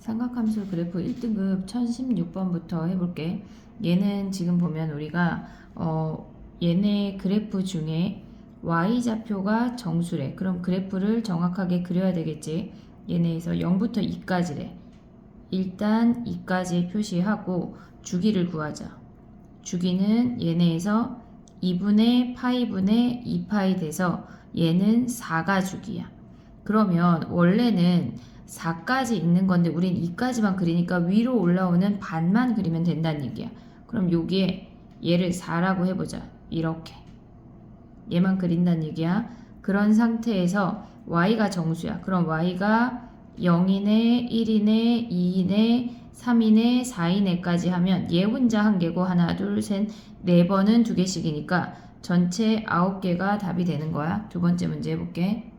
삼각함수 그래프 1등급 1016번부터 해볼게. 얘는 지금 보면 우리가 얘네 그래프 중에 y좌표가 정수래. 그럼 그래프를 정확하게 그려야 되겠지. 얘네에서 0부터 2까지래. 일단 2까지 표시하고 주기를 구하자. 주기는 얘네에서 2분의 파이분의 2파이 돼서 얘는 4가 주기야. 그러면 원래는 4까지 있는 건데 우린 2까지만 그리니까 위로 올라오는 반만 그리면 된다는 얘기야. 그럼 여기에 얘를 4라고 해보자. 이렇게 얘만 그린다는 얘기야. 그런 상태에서 y가 정수야. 그럼 y가 0이네 1이네 2이네 3이네 4이네까지 하면 얘 혼자 한 개고 하나 둘 셋 네 번은 두 개씩이니까 전체 9개가 답이 되는 거야. 두 번째 문제 해볼게.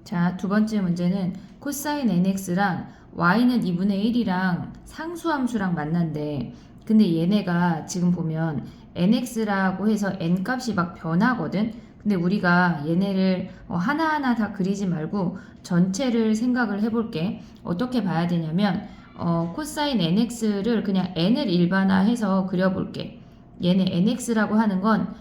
자, 두 번째 문제는 코사인 nx랑 y는 2분의 1이랑 상수함수랑 만난대. 근데 얘네가 지금 보면 nx라고 해서 n 값이 막 변하거든. 근데 우리가 얘네를 하나하나 다 그리지 말고 전체를 생각을 해볼게. 어떻게 봐야 되냐면 코사인 nx를 그냥 n을 일반화해서 그려볼게. 얘네 nx라고 하는 건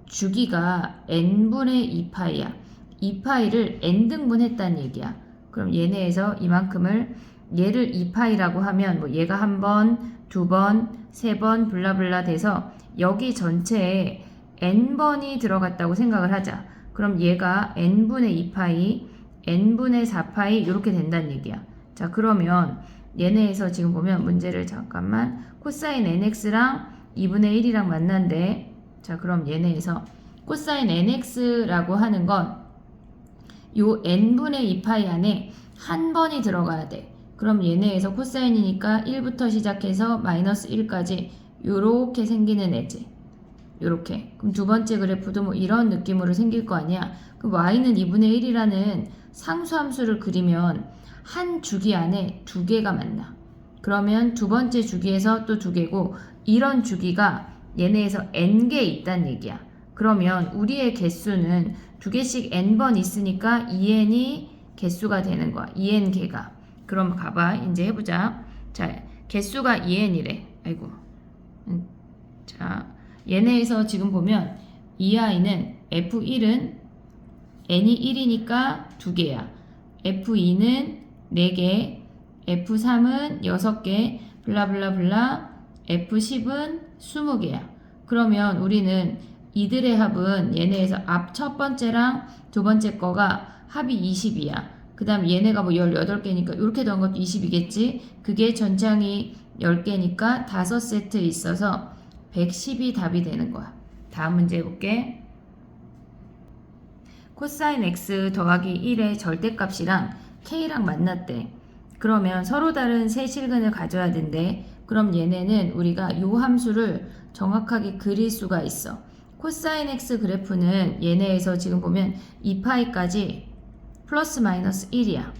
주기가 n분의 2파이야. 2파이를 n등분 했다는 얘기야. 그럼 얘네에서 이만큼을 얘를 2파이라고 하면 뭐 얘가 한 번, 두 번, 세 번 블라블라 돼서 여기 전체에 n번이 들어갔다고 생각을 하자. 그럼 얘가 n분의 2파이, n분의 4파이 이렇게 된다는 얘기야. 자, 그러면 얘네에서 지금 보면 문제를 잠깐만 코사인 nx랑 2분의 1이랑 만난대. 자, 그럼 얘네에서 코사인 nx라고 하는 건 요 n분의 2파이 안에 한 번이 들어가야 돼. 그럼 얘네에서 코사인이니까 1부터 시작해서 마이너스 1까지 요렇게 생기는 애지. 요렇게. 그럼 두 번째 그래프도 뭐 이런 느낌으로 생길 거 아니야. 그럼 y는 2분의 1이라는 상수함수를 그리면 한 주기 안에 두 개가 만나. 그러면 두 번째 주기에서 또 두 개고 이런 주기가 얘네에서 n개 있다는 얘기야. 그러면 우리의 개수는 두 개씩 n번 있으니까 2n이 개수가 되는 거야. 2n개가. 그럼 가봐. 이제 해보자. 자, 개수가 2n이래. 아이고. 자, 얘네에서 지금 보면 이 아이는 F1은 n이 1이니까 2개야. F2는 4개, F3은 6개, 블라블라블라, F10은 20개야. 그러면 우리는 이들의 합은 얘네에서 앞 첫 번째랑 두 번째 거가 합이 20이야. 그 다음 얘네가 뭐 18개니까 이렇게 더한 것도 20이겠지. 그게 전장이 10개니까 5세트 있어서 110이 답이 되는 거야. 다음 문제 해볼게. 코사인 x 더하기 1의 절대값이랑 k랑 만났대. 그러면 서로 다른 세 실근을 가져야 된대. 그럼 얘네는 우리가 요 함수를 정확하게 그릴 수가 있어. 코사인 x 그래프는 얘네에서 지금 보면 2파이까지 플러스 마이너스 1이야.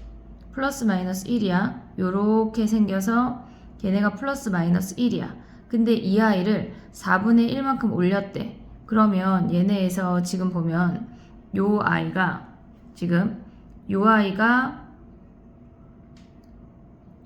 플러스 마이너스 1이야. 요렇게 생겨서 얘네가 플러스 마이너스 1이야. 근데 이 아이를 4분의 1만큼 올렸대. 그러면 얘네에서 지금 보면 요 아이가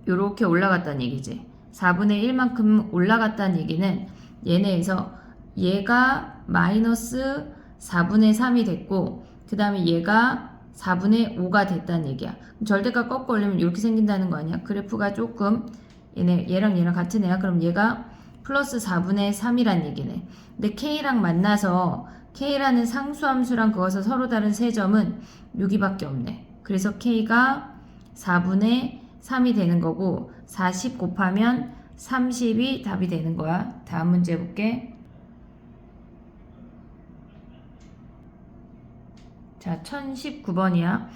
요렇게 올라갔다는 얘기지. 4분의 1만큼 올라갔다는 얘기는 얘네에서 얘가 마이너스 4분의 3이 됐고 그 다음에 얘가 4분의 5가 됐다는 얘기야. 절대값 꺾어 올리면 이렇게 생긴다는 거 아니야? 그래프가 조금 얘랑 같은 애야. 그럼 얘가 플러스 4분의 3이란 얘기네. 근데 K랑 만나서 K라는 상수함수랑 그것을 서로 다른 세 점은 여기밖에 없네. 그래서 K가 4분의 3이 되는 거고 40 곱하면 30이 답이 되는 거야. 다음 문제 해볼게. 자, 1019번이야.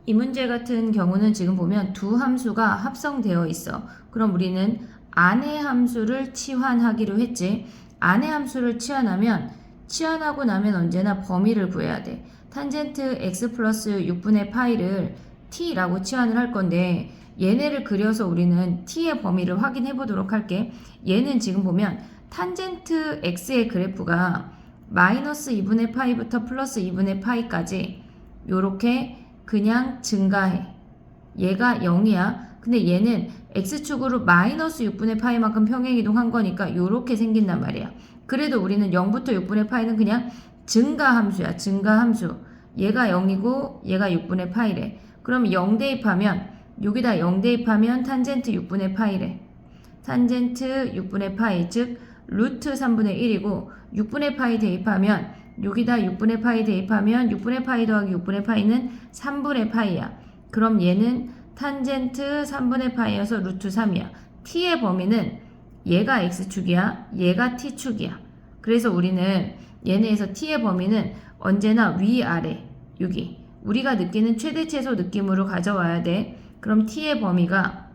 이 문제 같은 경우는 지금 보면 두 함수가 합성되어 있어. 그럼 우리는 안의 함수를 치환하기로 했지. 안의 함수를 치환하고 나면 언제나 범위를 구해야 돼. 탄젠트 x 플러스 6분의 파이를 t라고 치환을 할 건데 얘네를 그려서 우리는 t의 범위를 확인해 보도록 할게. 얘는 지금 보면 탄젠트 x의 그래프가 마이너스 2분의 파이부터 플러스 2분의 파이까지 요렇게 그냥 증가해. 얘가 0이야. 근데 얘는 x축으로 마이너스 6분의 파이만큼 평행이동한 거니까 요렇게 생긴단 말이야. 그래도 우리는 0부터 6분의 파이는 그냥 증가함수야. 증가함수. 얘가 0이고 얘가 6분의 파이래. 그럼 0 대입하면 여기다 0 대입하면 탄젠트 6분의 파이래. 탄젠트 6분의 파이 즉 루트 3분의 1이고 6분의 파이 대입하면 여기다 6분의 파이 대입하면 6분의 파이 더하기 6분의 파이는 3분의 파이야. 그럼 얘는 탄젠트 3분의 파이여서 루트 3이야. t의 범위는 얘가 x축이야. 얘가 t축이야. 그래서 우리는 얘네에서 t의 범위는 언제나 위아래 여기 우리가 느끼는 최대 최소 느낌으로 가져와야 돼. 그럼 t의 범위가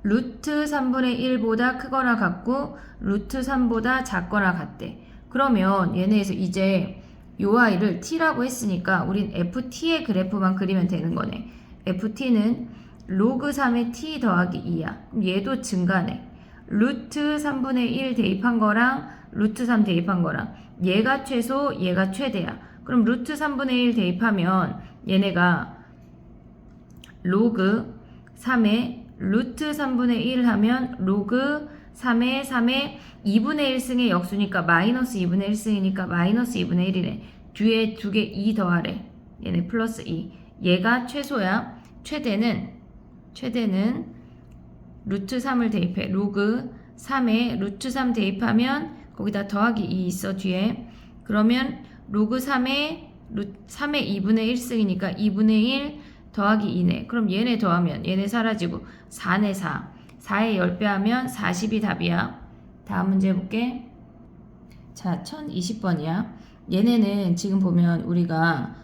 루트 3분의 1보다 크거나 같고 루트 3보다 작거나 같대. 그러면 얘네에서 이제 요 아이를 t라고 했으니까 우린 ft의 그래프만 그리면 되는 거네. ft는 로그 3의 t 더하기 2야. 그럼 얘도 증가네. 루트 3분의 1 대입한 거랑 루트 3 대입한 거랑 얘가 최소 얘가 최대야. 그럼 루트 3분의 1 대입하면 얘네가 로그 3의 루트 3분의 1 하면 로그 3의 3의 2분의 1승의 역수니까 마이너스 2분의 1승이니까 마이너스 2분의 1이래. 뒤에 두 개 2 더하래. 얘네 플러스 2. 얘가 최소야. 최대는 루트 3을 대입해. 로그 3에 루트 3 대입하면 거기다 더하기 2 있어 뒤에. 그러면 로그 3의 2분의 1승이니까 2분의 1 더하기 2네. 그럼 얘네 더하면 얘네 사라지고 4네 4. 4에 10배 하면 40이 답이야. 다음 문제 해볼게. 자, 1020번이야. 얘네는 지금 보면 우리가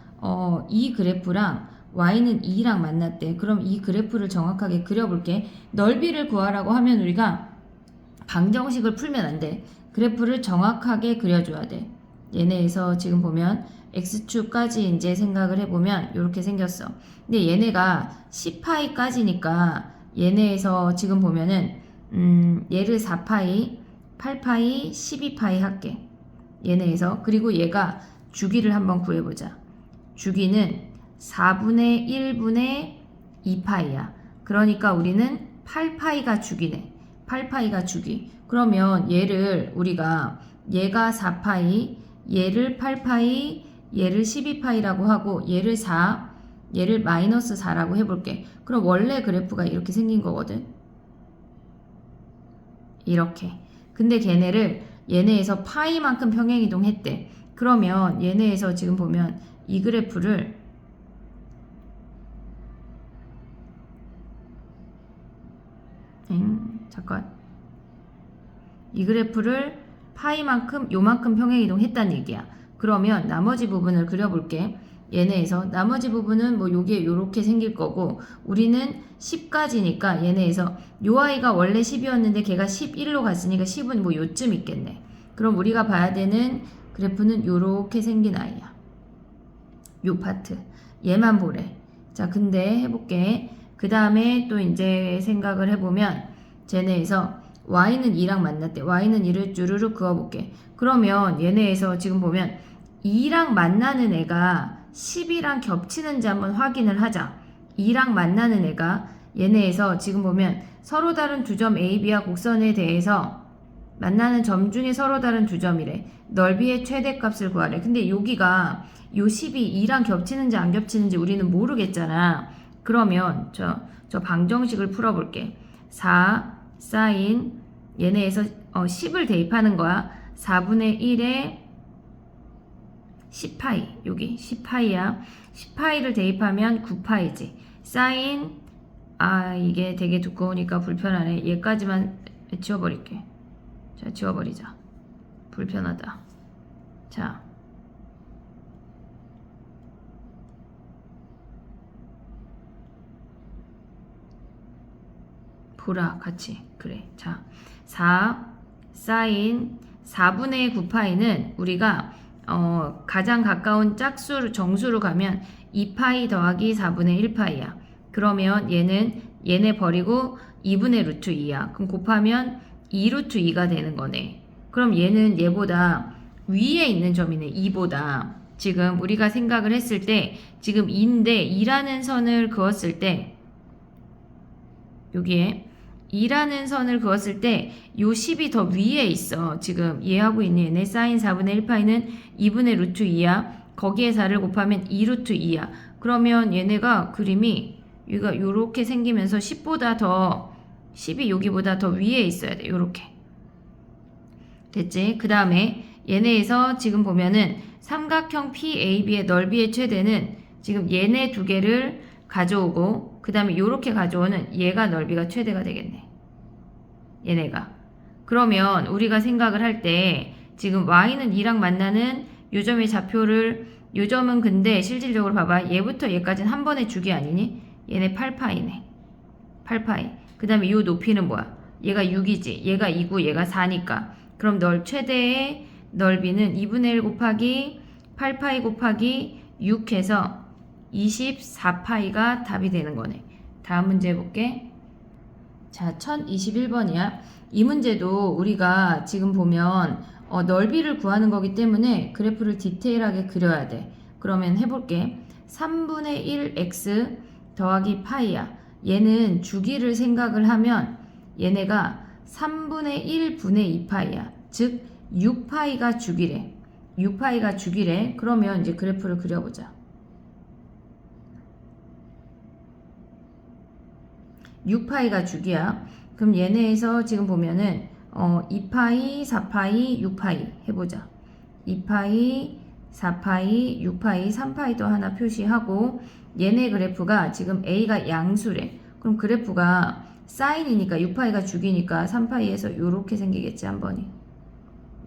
이 그래프랑 y는 2랑 만났대. 그럼 이 그래프를 정확하게 그려볼게. 넓이를 구하라고 하면 우리가 방정식을 풀면 안 돼. 그래프를 정확하게 그려줘야 돼. 얘네에서 지금 보면 x축까지 이제 생각을 해보면 이렇게 생겼어. 근데 얘네가 10파이까지니까 얘네에서 지금 보면은 얘를 4파이, 8파이, 12파이 할게. 얘네에서. 그리고 얘가 주기를 한번 구해보자. 주기는 4분의 1분의 2파이야. 그러니까 우리는 8파이가 주기네. 8파이가 주기. 그러면 얘를 우리가 얘가 4파이, 얘를 8파이, 얘를 12파이라고 하고 얘를 4, 얘를 마이너스 4라고 해볼게. 그럼 원래 그래프가 이렇게 생긴 거거든. 이렇게. 근데 걔네를 얘네에서 파이만큼 평행이동 했대. 그러면 얘네에서 지금 보면 이 그래프를 잠깐. 이 그래프를 파이만큼 요만큼 평행이동 했다는 얘기야. 그러면 나머지 부분을 그려볼게. 얘네에서 나머지 부분은 뭐 요게 요렇게 생길 거고 우리는 10까지니까 얘네에서 요 아이가 원래 10이었는데 걔가 11로 갔으니까 10은 뭐 요쯤 있겠네. 그럼 우리가 봐야 되는 그래프는 요렇게 생긴 아이야. 요 파트. 얘만 보래. 자, 근데 해볼게. 그 다음에 또 이제 생각을 해보면 쟤네에서 y는 2랑 만났대. y는 2를 쭈르륵 그어볼게. 그러면 얘네에서 지금 보면 2랑 만나는 애가 10이랑 겹치는지 한번 확인을 하자. 2랑 만나는 애가 얘네에서 지금 보면 서로 다른 두 점 A, B와 곡선에 대해서 만나는 점 중에 서로 다른 두 점이래. 넓이의 최대값을 구하래. 근데 여기가 요 10이 2랑 겹치는지 안 겹치는지 우리는 모르겠잖아. 그러면 저 방정식을 풀어볼게. 4 사인 얘네에서 10을 대입하는 거야. 4분의 1에 10파이 여기 10파이야. 10파이를 대입하면 9파이지. 사인 이게 되게 두꺼우니까 불편하네. 얘까지만 지워버릴게. 자, 지워버리자. 불편하다. 자, 보라 같이. 그래. 자, 4 사인 4분의 9파이는 우리가 가장 가까운 짝수 정수로 가면 2파이 더하기 4분의 1파이야. 그러면 얘네 버리고 2분의 루트 2야. 그럼 곱하면 2 루트 2가 되는 거네. 그럼 얘는 얘보다 위에 있는 점이네. 2보다. 지금 우리가 생각을 했을 때 지금 2인데 2라는 선을 그었을 때 여기에 2라는 선을 그었을 때 요 10이 더 위에 있어. 지금 이해하고 있니? 얘네 사인 4분의 1파이는 2분의 루트 2야. 거기에 4를 곱하면 2 루트 2야. 그러면 얘네가 그림이 여기가 요렇게 생기면서 10보다 더 10이 여기보다 더 위에 있어야 돼. 요렇게. 됐지? 그 다음에 얘네에서 지금 보면은 삼각형 PAB의 넓이의 최대는 지금 얘네 두 개를 가져오고 그 다음에 요렇게 가져오는 얘가 넓이가 최대가 되겠네. 얘네가. 그러면 우리가 생각을 할 때 지금 y는 2랑 만나는 요 점의 좌표를 요 점은 근데 실질적으로 봐봐. 얘부터 얘까지는 한 번에 주기 아니니? 얘네 8파이네. 8파이. 그 다음에 요 높이는 뭐야? 얘가 6이지. 얘가 2고 얘가 4니까. 그럼 최대의 넓이는 2분의 1 곱하기 8파이 곱하기 6 해서 24파이가 답이 되는 거네. 다음 문제 해볼게. 자, 1021번이야. 이 문제도 우리가 지금 보면 넓이를 구하는 거기 때문에 그래프를 디테일하게 그려야 돼. 그러면 해볼게. 3분의 1x 더하기 파이야. 얘는 주기를 생각을 하면 얘네가 3분의 1분의 2파이야. 즉 6파이가 주기래. 6파이가 주기래. 그러면 이제 그래프를 그려보자. 6파이가 주기야. 그럼 얘네에서 지금 보면은 2파이, 4파이, 6파이 해보자. 2파이, 4파이, 6파이, 3파이도 하나 표시하고 얘네 그래프가 지금 A가 양수래. 그럼 그래프가 사인이니까 6파이가 주기니까 3파이에서 요렇게 생기겠지 한 번이.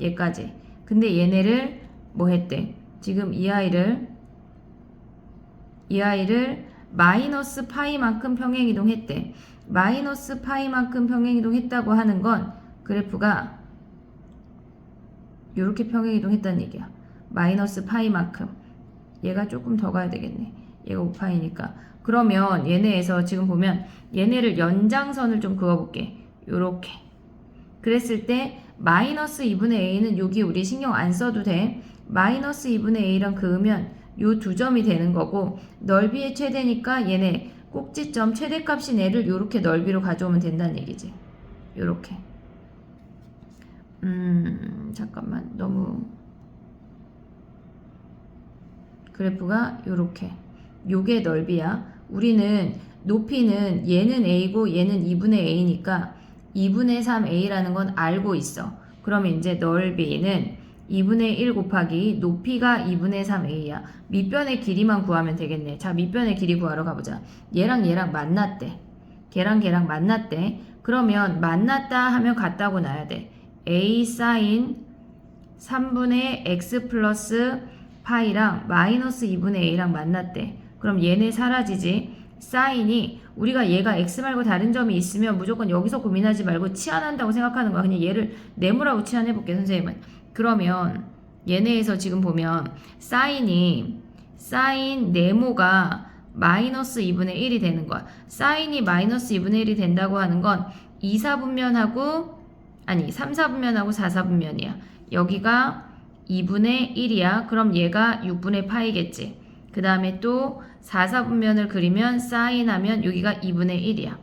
얘까지. 근데 얘네를 뭐 했대? 지금 이 아이를 마이너스 파이만큼 평행이동 했대. 마이너스 파이만큼 평행이동 했다고 하는 건 그래프가 이렇게 평행이동 했다는 얘기야. 마이너스 파이만큼. 얘가 조금 더 가야 되겠네. 얘가 5파이니까. 그러면 얘네에서 지금 보면 얘네를 연장선을 좀 그어볼게. 요렇게. 그랬을 때 마이너스 2분의 a는 여기 우리 신경 안 써도 돼. 마이너스 2분의 a랑 그으면 요 두 점이 되는 거고 넓이의 최대니까 얘네 꼭지점 최대값인 애를 요렇게 넓이로 가져오면 된다는 얘기지. 요렇게. 잠깐만. 너무 그래프가 요렇게. 요게 넓이야. 우리는 높이는 얘는 a고 얘는 2분의 a니까 2분의 3a라는 건 알고 있어. 그러면 이제 넓이는 2분의 1 곱하기 높이가 2분의 3a야. 밑변의 길이만 구하면 되겠네. 자, 밑변의 길이 구하러 가보자. 얘랑 얘랑 만났대. 걔랑 만났대. 그러면 만났다 하면 같다고 놔야 돼. a 사인 3분의 x 플러스 파이랑 마이너스 2분의 a랑 만났대. 그럼 얘네 사라지지. 사인이 우리가 얘가 x 말고 다른 점이 있으면 무조건 여기서 고민하지 말고 치환한다고 생각하는 거야. 그냥 얘를 네모라고 치환해볼게 선생님은. 그러면 얘네에서 지금 보면 사인 네모가 마이너스 2분의 1이 되는 거야. 사인이 마이너스 2분의 1이 된다고 하는 건 2, 4분면하고 아니 3, 4분면하고 4, 4분면이야. 여기가 2분의 1이야. 그럼 얘가 6분의 파이겠지. 그 다음에 또 4, 4분면을 그리면 사인하면 여기가 2분의 1이야.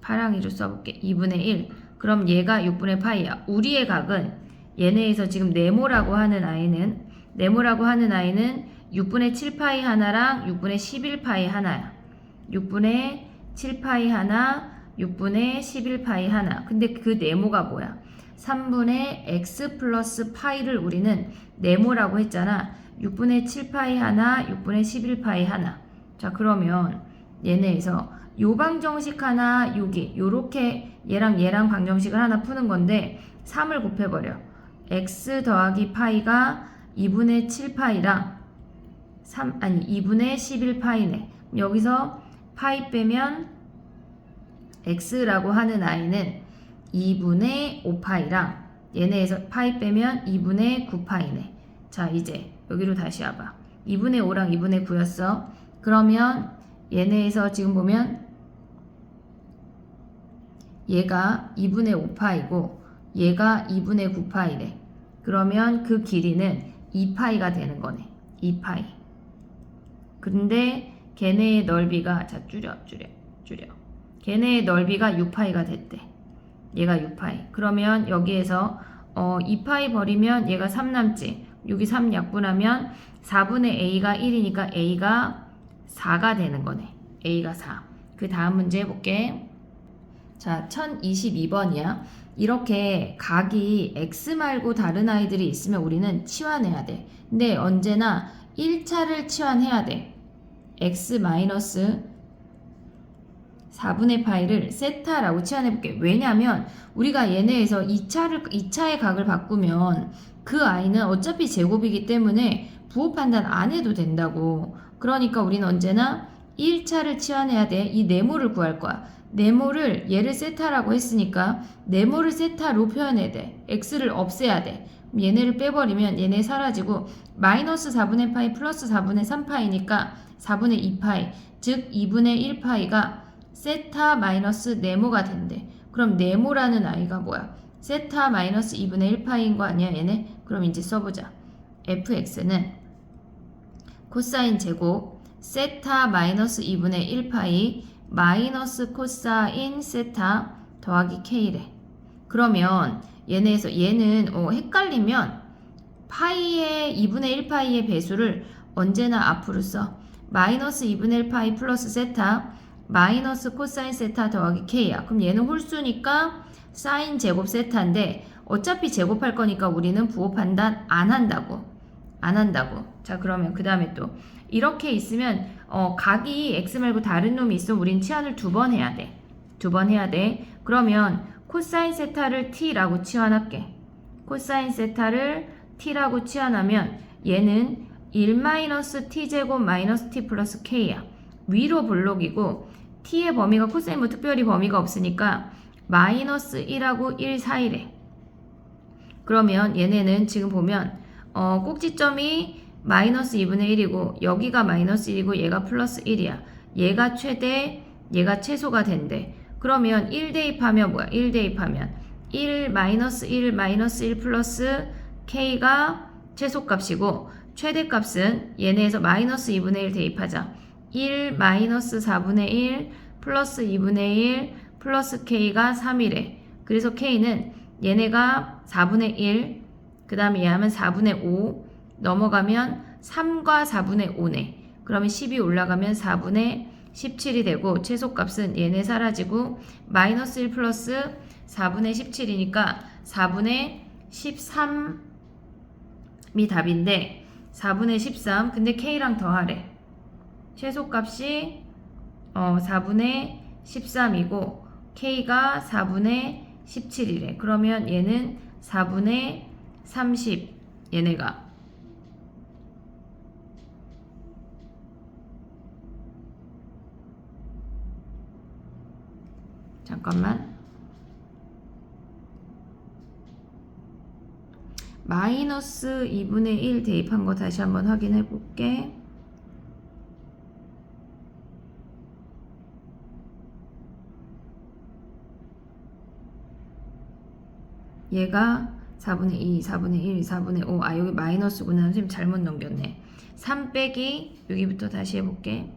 파랑이로 써볼게. 2분의 1. 그럼 얘가 6분의 파이야. 우리의 각은 얘네에서 지금 네모라고 하는 아이는 6분의 7파이 하나랑 6분의 11파이 하나야. 6분의 7파이 하나, 6분의 11파이 하나. 근데 그 네모가 뭐야? 3분의 x 플러스 파이를 우리는 네모라고 했잖아. 6분의 7파이 하나, 6분의 11파이 하나. 자, 그러면 얘네에서 요 방정식 하나, 여기 요렇게 얘랑 방정식을 하나 푸는 건데 3을 곱해버려. x 더하기 파이가 2분의 7파이랑 2분의 11파이네. 여기서 파이 빼면 x라고 하는 아이는 2분의 5파이랑 얘네에서 파이 빼면 2분의 9파이네. 자, 이제 여기로 다시 와봐. 2분의 5랑 2분의 9였어. 그러면 얘네에서 지금 보면 얘가 2분의 5파이고 얘가 2분의 9파이래. 그러면 그 길이는 2파이가 되는 거네. 2파이. 근데 걔네의 넓이가 자 줄여. 줄여. 걔네의 넓이가 6파이가 됐대. 얘가 6파이. 그러면 여기에서 2파이 버리면 얘가 3 남지. 여기 3 약분하면 4분의 a가 1이니까 a가 4가 되는 거네. a가 4. 그 다음 문제 해볼게. 자, 1022번이야. 이렇게 각이 x 말고 다른 아이들이 있으면 우리는 치환해야 돼. 근데 언제나 1차를 치환해야 돼. x 마이너스 4분의 파이를 세타라고 치환해볼게. 왜냐면 우리가 얘네에서 2차의 각을 바꾸면 그 아이는 어차피 제곱이기 때문에 부호 판단 안 해도 된다고. 그러니까 우리는 언제나 1차를 치환해야 돼. 이 네모를 구할 거야. 네모를 얘를 세타라고 했으니까 네모를 세타로 표현해야 돼. x를 없애야 돼. 얘네를 빼버리면 얘네 사라지고 마이너스 4분의 파이 플러스 4분의 3파이니까 4분의 2파이 즉 2분의 1파이가 세타 마이너스 네모가 된대. 그럼 네모라는 아이가 뭐야? 세타 마이너스 2분의 1파이인 거 아니야 얘네? 그럼 이제 써보자. fx는 코사인 제곱 세타 마이너스 2분의 1파이 마이너스 코사인 세타 더하기 k래. 그러면 얘네에서 얘는 헷갈리면 파이의 2분의 1파이의 배수를 언제나 앞으로 써. 마이너스 2분의 1파이 플러스 세타 마이너스 코사인 세타 더하기 k야. 그럼 얘는 홀수니까 사인 제곱 세타인데 어차피 제곱할 거니까 우리는 부호 판단 안 한다고. 자, 그러면 그 다음에 또 이렇게 있으면 각이 x 말고 다른 놈이 있으면 우린 치환을 2번 해야 돼. 2번 해야 돼. 그러면 코사인 세타를 t라고 치환할게. 코사인 세타를 t라고 치환하면 얘는 1-t제곱 마이너스 t 플러스 k야. 위로 볼록이고 t의 범위가 코사인 뭐 특별히 범위가 없으니까 마이너스 1하고 1 사이래. 그러면 얘네는 지금 보면 꼭지점이 마이너스 2분의 1이고 여기가 마이너스 1이고 얘가 플러스 1이야. 얘가 최대, 얘가 최소가 된대. 그러면 1 대입하면 뭐야? 1 대입하면 1 마이너스 1 마이너스 1 플러스 k가 최소값이고 최대값은 얘네에서 마이너스 2분의 1 대입하자. 1 마이너스 4분의 1 플러스 2분의 1 플러스 k가 3이래. 그래서 k는 얘네가 4분의 1 그 다음에 얘 하면 4분의 5 넘어가면 3과 4분의 5네. 그러면 10이 올라가면 4분의 17이 되고 최소값은 얘네 사라지고 마이너스 1 플러스 4분의 17이니까 4분의 13이 답인데 4분의 13 근데 k랑 더하래. 최소값이 4분의 13이고 k가 4분의 17이래. 그러면 얘는 4분의 30 얘네가 잠깐만 마이너스 2분의 1 대입한 거 다시 한번 확인해 볼게. 얘가 4분의 2, 4분의 1, 4분의 5 아 여기 마이너스구나. 선생님 잘못 넘겼네. 3 빼기 여기부터 다시 해볼게.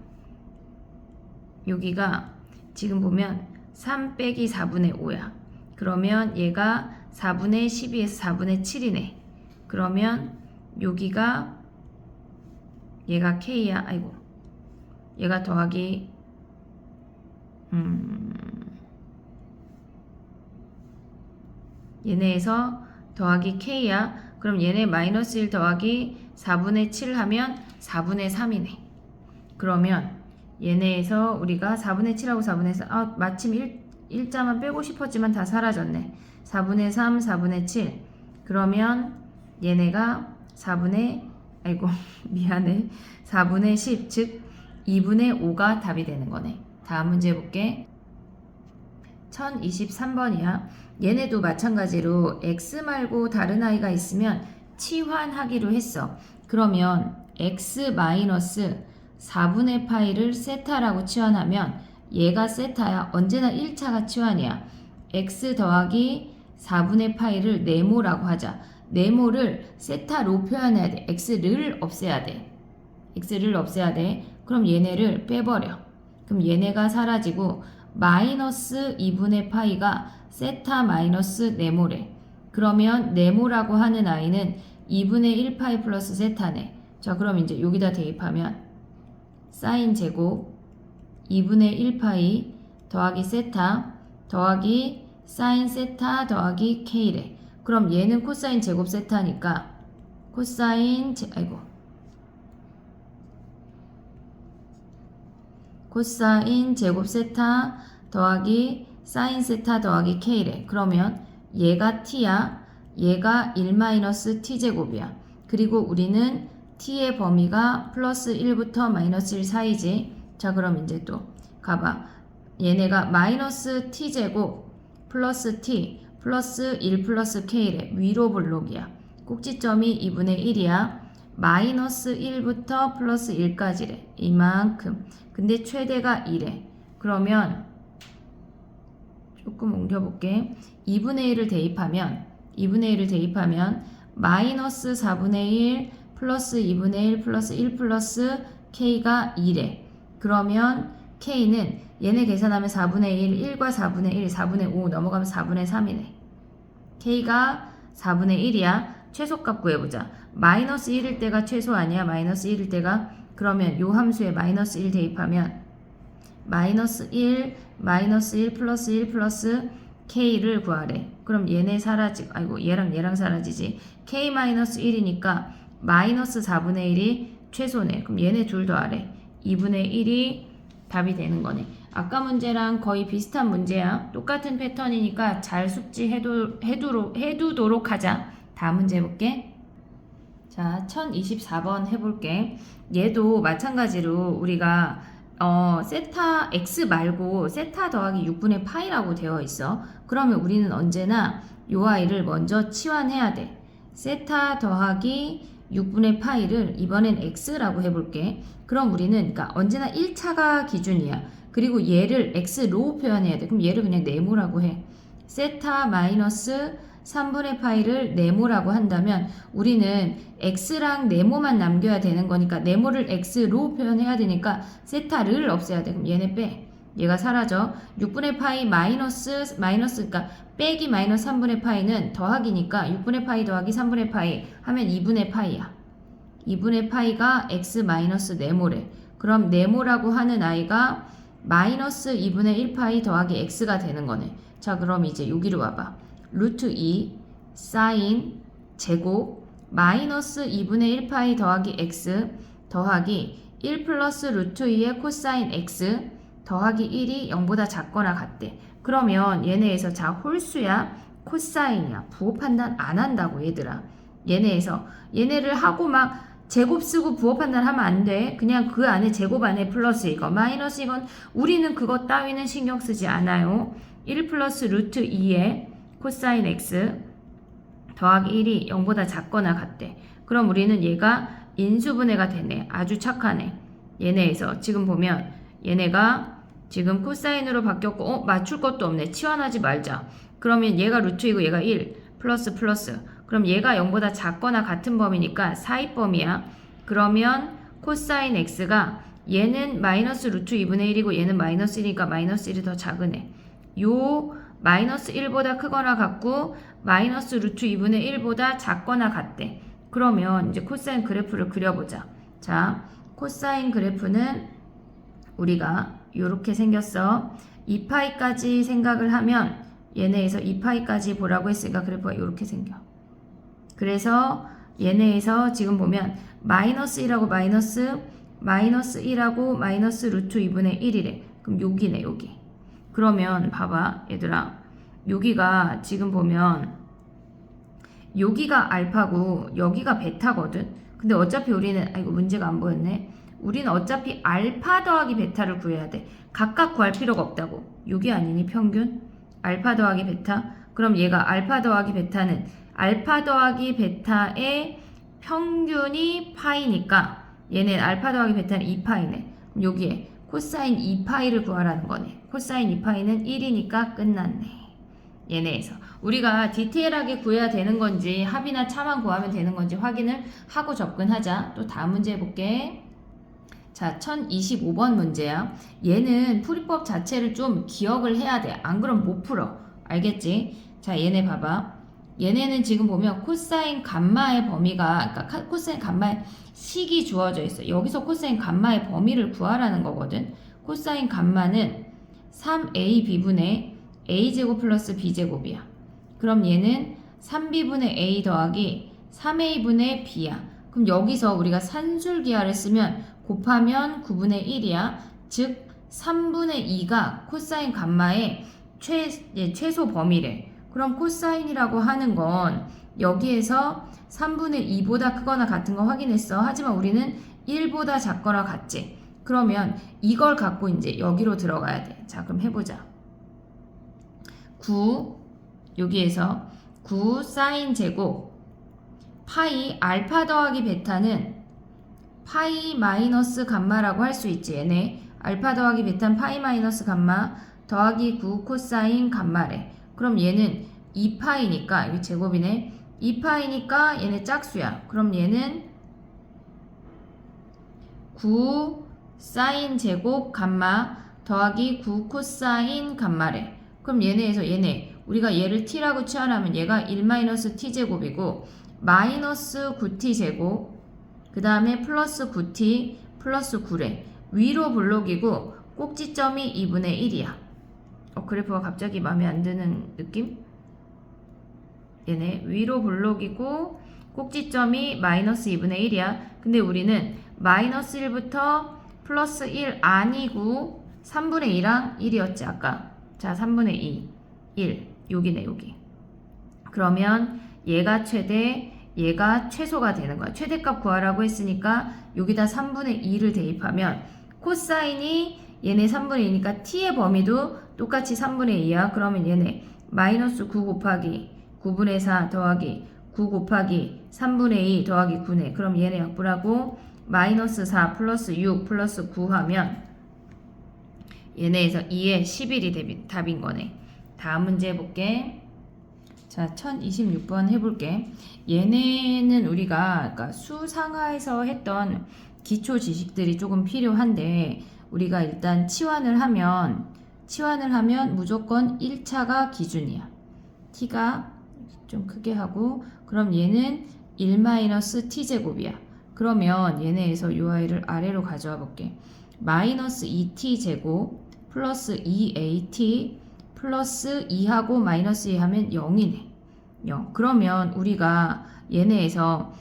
여기가 지금 보면 3 빼기 4분의 5야. 그러면 얘가 4분의 12에서 4분의 7이네. 그러면 여기가 얘가 k야. 아이고 얘가 더하기 얘네에서 더하기 k야. 그럼 얘네 마이너스 1 더하기 4분의 7 하면 4분의 3이네. 그러면 얘네에서 우리가 4분의 7하고 4분의 3 마침 1자만 빼고 싶었지만 다 사라졌네. 4분의 3, 4분의 7 그러면 얘네가 4분의 아이고 미안해 4분의 10 즉 2분의 5가 답이 되는 거네. 다음 문제 볼게. 1023번이야. 얘네도 마찬가지로 x 말고 다른 아이가 있으면 치환하기로 했어. 그러면 x 마이너스 4분의 파이를 세타라고 치환하면 얘가 세타야. 언제나 1차가 치환이야. x 더하기 4분의 파이를 네모라고 하자. 네모를 세타로 표현해야 돼. x를 없애야 돼. x를 없애야 돼. 그럼 얘네를 빼버려. 그럼 얘네가 사라지고 마이너스 2분의 파이가 세타 마이너스 네모래. 그러면 네모라고 하는 아이는 2분의 1 파이 플러스 세타네. 자, 그럼 이제 여기다 대입하면 사인 제곱 2분의 1 파이 더하기 세타 더하기 사인 세타 더하기 k래. 그럼 얘는 코사인 제곱 세타니까 코사인 제곱 세타 더하기 사인 세타 더하기 k래. 그러면 얘가 t야. 얘가 1-t 제곱이야. 그리고 우리는 t의 범위가 플러스 1부터 마이너스 1 사이지. 자, 그럼 이제 또 가봐. 얘네가 마이너스 t 제곱 플러스 t 플러스 1 플러스 k래. 위로 볼록이야. 꼭지점이 2분의 1이야. 마이너스 1부터 플러스 1까지래. 이만큼. 근데 최대가 2래. 그러면 조금 옮겨볼게. 2분의 1을 대입하면 마이너스 4분의 1 플러스 2분의 1 플러스 1 플러스 k가 2래. 그러면 k는 얘네 계산하면 4분의 1, 1과 4분의 1, 4분의 5 넘어가면 4분의 3이네. k가 4분의 1이야. 최소값 구해보자. 마이너스 1일 때가 최소 아니야? 마이너스 1일 때가. 그러면 요 함수에 마이너스 1 대입하면 마이너스 1 플러스 1 플러스 k를 구하래. 그럼 얘네 얘랑 사라지지. k 마이너스 1이니까 마이너스 4분의 1이 최소네. 그럼 얘네 둘 더하래. 2분의 1이 답이 되는 거네. 아까 문제랑 거의 비슷한 문제야. 똑같은 패턴이니까 잘 해두도록 하자. 다음 문제 해볼게. 자, 1024번 해볼게. 얘도 마찬가지로 우리가 세타 x 말고 세타 더하기 6분의 파이라고 되어 있어. 그러면 우리는 언제나 요 아이를 먼저 치환해야 돼. 세타 더하기 6분의 파이를 이번엔 x라고 해볼게. 그럼 우리는 그러니까 언제나 1차가 기준이야. 그리고 얘를 x로 표현해야 돼. 그럼 얘를 그냥 네모라고 해. 세타 마이너스 3분의 파이를 네모라고 한다면 우리는 x랑 네모만 남겨야 되는 거니까 네모를 x로 표현해야 되니까 세타를 없애야 돼. 그럼 얘네 빼. 얘가 사라져. 6분의 파이 그러니까 빼기 마이너스 3분의 파이는 더하기니까 6분의 파이 더하기 3분의 파이 하면 2분의 파이야. 2분의 파이가 x 마이너스 네모래. 그럼 네모라고 하는 아이가 마이너스 2분의 1 파이 더하기 x가 되는 거네. 자, 그럼 이제 여기로 와봐. 루트 2 사인 제곱 마이너스 2분의 1 파이 더하기 x 더하기 1 플러스 루트 2의 코사인 x 더하기 1이 0보다 작거나 같대. 그러면 얘네에서 자 홀수야 코사인이야. 부호 판단 안 한다고 얘들아. 얘네를 하고 막 제곱 쓰고 부호 판단하면 안 돼. 그냥 그 안에 제곱 안에 플러스 이거 마이너스 이건 우리는 그것 따위는 신경 쓰지 않아요. 1 플러스 루트 2의 코사인 x 더하기 1이 0보다 작거나 같대. 그럼 우리는 얘가 인수분해가 되네. 아주 착하네. 얘네에서 지금 보면 얘네가 지금 코사인으로 바뀌었고 맞출 것도 없네. 치환하지 말자. 그러면 얘가 루트이고 얘가 1 플러스 그럼 얘가 0보다 작거나 같은 범위니까 사이범위야. 그러면 코사인 x가 얘는 마이너스 루트 2분의 1이고 얘는 마이너스 1이니까 마이너스 1이 더 작으네. 요 마이너스 1보다 크거나 같고 마이너스 루트 2분의 1보다 작거나 같대. 그러면 이제 코사인 그래프를 그려보자. 자, 코사인 그래프는 우리가 요렇게 생겼어. 2파이까지 생각을 하면 얘네에서 2파이까지 보라고 했으니까 그래프가 요렇게 생겨. 그래서 얘네에서 지금 보면 마이너스 1하고 마이너스 1하고 마이너스 루트 2분의 1이래. 그럼 여기네 여기. 그러면 봐봐 얘들아. 여기가 지금 보면 여기가 알파고 여기가 베타거든. 근데 어차피 우리는 이거 문제가 안 보였네. 우리는 어차피 알파 더하기 베타를 구해야 돼. 각각 구할 필요가 없다고. 여기 아니니 평균? 알파 더하기 베타? 그럼 얘가 알파 더하기 베타는 알파 더하기 베타의 평균이 파이니까 얘는 알파 더하기 베타는 2파이네. 그럼 여기에 코사인 2파이를 구하라는 거네. 코사인 2파이는 1이니까 끝났네. 얘네에서 우리가 디테일하게 구해야 되는 건지 합이나 차만 구하면 되는 건지 확인을 하고 접근하자. 또 다음 문제 해볼게. 자, 1025번 문제야. 얘는 풀이법 자체를 좀 기억을 해야 돼. 안 그럼 못 풀어. 알겠지? 자, 얘네 봐봐. 얘네는 지금 보면 코사인 감마의 범위가, 그러니까 코사인 감마의 식이 주어져 있어. 여기서 코사인 감마의 범위를 구하라는 거거든. 코사인 감마는 3ab분의 a제곱 플러스 b제곱이야. 그럼 얘는 3b분의 a 더하기 3a분의 b야. 그럼 여기서 우리가 산술기하를 쓰면 곱하면 9분의 1이야. 즉 3분의 2가 코사인 감마의 최소 범위래. 그럼 코사인이라고 하는 건 여기에서 3분의 2보다 크거나 같은 거 확인했어. 하지만 우리는 1보다 작거나 같지. 그러면 이걸 갖고 이제 여기로 들어가야 돼. 자, 그럼 해보자. 9 여기에서 9 사인 제곱 파이 알파 더하기 베타는 파이 마이너스 감마라고 할 수 있지. 얘네 알파 더하기 베타는 파이 마이너스 감마 더하기 9 코사인 감마래. 그럼 얘는 2파이니까 여기 제곱이네. 2파이니까 얘네 짝수야. 그럼 얘는 9 사인 제곱 감마 더하기 9 코사인 감마래. 그럼 얘네에서 얘네 우리가 얘를 t라고 취하라면 얘가 1-t제곱이고 마이너스 9t제곱 그 다음에 플러스 9t 플러스 9래. 위로 블록이고 꼭지점이 2분의 1이야. 그래프가 갑자기 마음에 안 드는 느낌? 얘네 위로 블록이고 꼭지점이 마이너스 2분의 1이야. 근데 우리는 마이너스 1부터 플러스 1 아니고 3분의 2랑 1이었지 아까. 자 3분의 2 1 여기네 여기. 그러면 얘가 최대 얘가 최소가 되는 거야. 최대값 구하라고 했으니까 여기다 3분의 2를 대입하면 코사인이 얘네 3분의 2니까 t의 범위도 똑같이 3분의 2야. 그러면 얘네 마이너스 9 곱하기 9분의 4 더하기 9 곱하기 3분의 2 더하기 9네. 그럼 얘네 약분하고 마이너스 4 플러스 6 플러스 9 하면 얘네에서 2에 11이 답인 거네. 다음 문제 해볼게. 자, 1026번 해볼게. 얘네는 우리가 그러니까 수상하에서 했던 기초 지식들이 조금 필요한데 우리가 일단 치환을 하면 무조건 1차가 기준이야. t가 좀 크게 하고 그럼 얘는 1-t제곱이야. 그러면 얘네에서 요 아이를 아래로 가져와 볼게. 마이너스 2t제곱 플러스 2at 플러스 2하고 마이너스 2 하면 0이네. 0. 그러면 우리가 얘네에서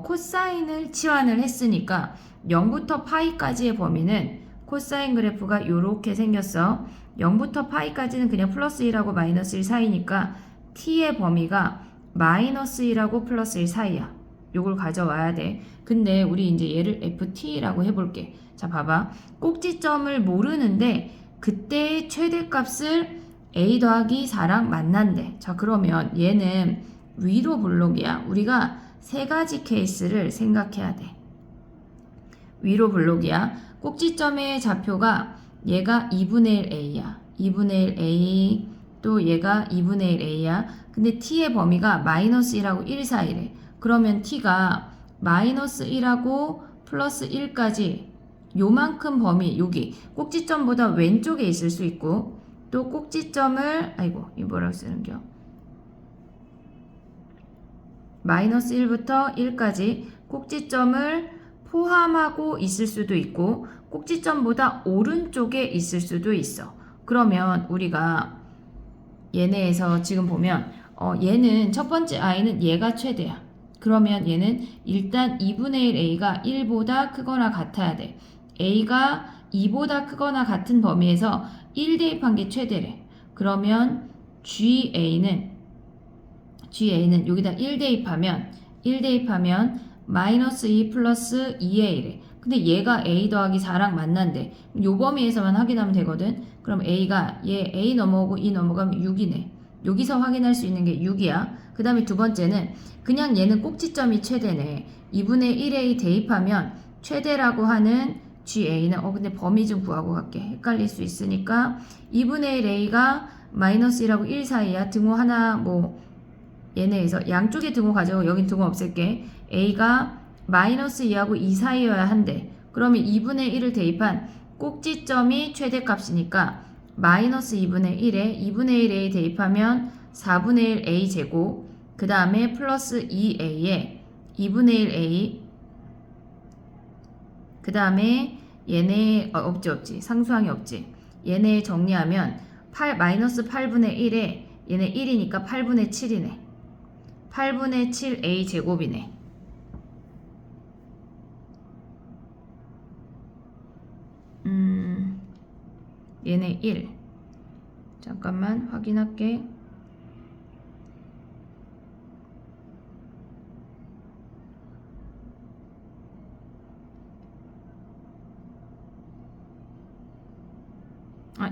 코사인을 치환을 했으니까 0부터 파이까지의 범위는 코사인 그래프가 이렇게 생겼어. 0부터 파이까지는 그냥 플러스 1하고 마이너스 1 사이니까 t의 범위가 마이너스 1하고 플러스 1 사이야. 요걸 가져와야 돼. 근데 우리 이제 얘를 ft라고 해볼게. 자, 봐봐. 꼭지점을 모르는데 그때의 최대값을 a 더하기 4랑 만난대. 자, 그러면 얘는 위로 블록이야. 우리가 세 가지 케이스를 생각해야 돼. 위로 블록이야. 꼭지점의 좌표가 얘가 2분의 1 a야. 2분의 1 a 또 얘가 2분의 1 a야. 근데 t의 범위가 마이너스 1하고 1 사이래. 그러면 t가 마이너스 1하고 플러스 1까지 요만큼 범위 여기 꼭지점보다 왼쪽에 있을 수 있고 또 꼭지점을 이 뭐라고 쓰는겨? 마이너스 1부터 1까지 꼭지점을 포함하고 있을 수도 있고 꼭지점보다 오른쪽에 있을 수도 있어. 그러면 우리가 얘네에서 지금 보면 얘는 첫 번째 i는 얘가 최대야. 그러면 얘는 일단 2분의 1 a가 1보다 크거나 같아야 돼. a가 2보다 크거나 같은 범위에서 1 대입한 게 최대래. 그러면 GA는 여기다 1 대입하면 마이너스 2 플러스 2a래. 근데 얘가 a 더하기 4랑 만난대. 요 범위에서만 확인하면 되거든. 그럼 a가 얘 a 넘어오고 2 넘어가면 6이네. 여기서 확인할 수 있는 게 6이야. 그 다음에 두 번째는 그냥 얘는 꼭지점이 최대네. 2분의 1a 대입하면 최대라고 하는 GA는 근데 범위 좀 구하고 갈게. 헷갈릴 수 있으니까 2분의 1a가 마이너스 1하고 1 사이야. 등호 하나 얘네에서 양쪽에 등호 가져오고 여긴 등호 없앨게. a가 마이너스 2하고 2 사이여야 한대. 그러면 2분의 1을 대입한 꼭지점이 최대값이니까 마이너스 2분의 1에 2분의 1a 대입하면 4분의 1 a 제곱 그 다음에 플러스 2a에 2분의 1 a 그 다음에 얘네 없지 상수항이 없지 얘네 정리하면 마이너스 8분의 1에 얘네 1이니까 8분의 7이네 8분의 7a 제곱이네 얘네 1 잠깐만 확인할게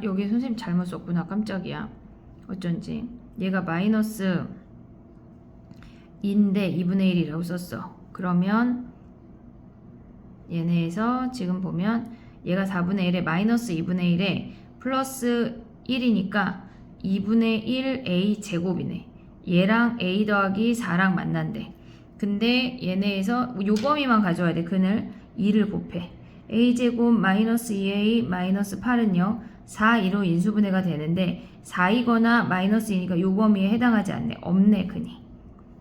여기 선생님 잘못 썼구나 깜짝이야 어쩐지 얘가 마이너스 2인데 2분의 1이라고 썼어 그러면 얘네에서 지금 보면 얘가 4분의 1에 마이너스 2분의 1에 플러스 1이니까 2분의 1 a 제곱이네 얘랑 a 더하기 4랑 만난대 근데 얘네에서 요 범위만 가져와야 돼 근을 2를 곱해 a 제곱 마이너스 2a 마이너스 8은요 4, 2로 인수분해가 되는데 4이거나 마이너스 2니까 요 범위에 해당하지 않네 없네 근이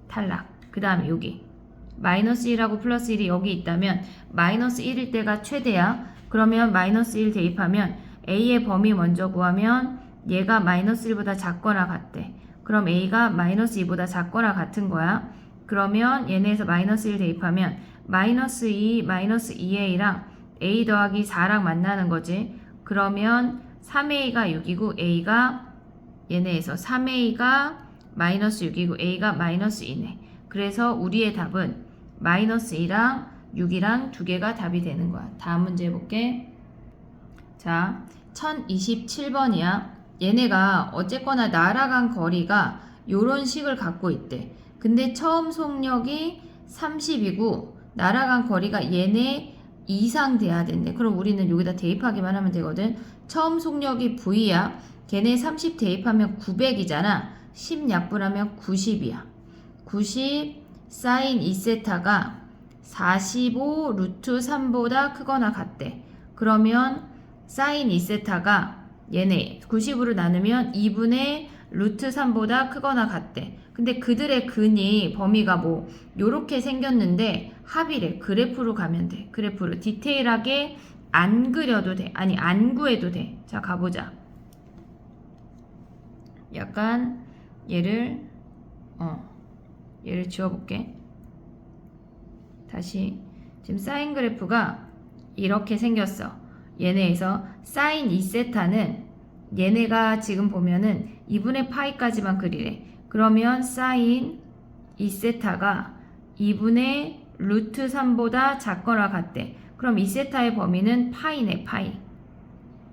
탈락 그 다음에 여기 마이너스 1하고 플러스 1이 여기 있다면 마이너스 1일 때가 최대야 그러면 마이너스 1 대입하면 a의 범위 먼저 구하면 얘가 마이너스 1보다 작거나 같대 그럼 a가 마이너스 2보다 작거나 같은 거야 그러면 얘네에서 마이너스 1 대입하면 마이너스 2 마이너스 2a랑 a 더하기 4랑 만나는 거지 그러면 3a가 6이고 a가 얘네에서 3a가 마이너스 6이고 a가 마이너스 2네 그래서 우리의 답은 마이너스 2랑 6이랑 두 개가 답이 되는 거야 다음 문제 해볼게 자 1027번이야 얘네가 어쨌거나 날아간 거리가 요런 식을 갖고 있대 근데 처음 속력이 30이고 날아간 거리가 얘네 이상 돼야 된대 그럼 우리는 여기다 대입하기만 하면 되거든 처음 속력이 V야 걔네 30 대입하면 900이잖아 10 약분하면 90이야 90 사인 2세타가 45 루트 3보다 크거나 같대 그러면 사인 2세타가 얘네 90으로 나누면 2분의 루트 3보다 크거나 같대 근데 그들의 근이 범위가 뭐 요렇게 생겼는데 합이래 그래프로 가면 돼 그래프로 디테일하게 안 그려도 돼 아니 안 구해도 돼 자 가보자 약간 얘를 지워볼게 다시 지금 사인 그래프가 이렇게 생겼어 얘네에서 사인 2세타는 얘네가 지금 보면은 2분의 파이까지만 그리래 그러면 사인 2세타가 2분의 루트 3보다 작거나 같대 그럼 2세타의 범위는 파이네 파이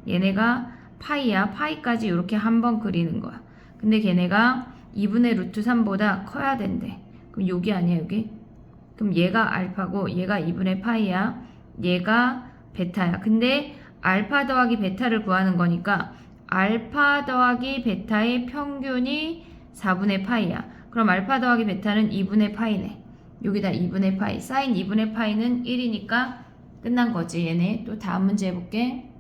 얘네가 파이야 파이까지 이렇게 한번 그리는 거야 근데 걔네가 2분의 루트 3보다 커야 된대 그럼 여기 아니야 여기 그럼 얘가 알파고 얘가 2분의 파이야 얘가 베타야 근데 알파 더하기 베타를 구하는 거니까 알파 더하기 베타의 평균이 4분의 파이야 그럼 알파 더하기 베타는 2분의 파이네 여기다 2분의 파이 사인 2분의 파이는 1이니까 끝난 거지 얘네 또 다음 문제 해볼게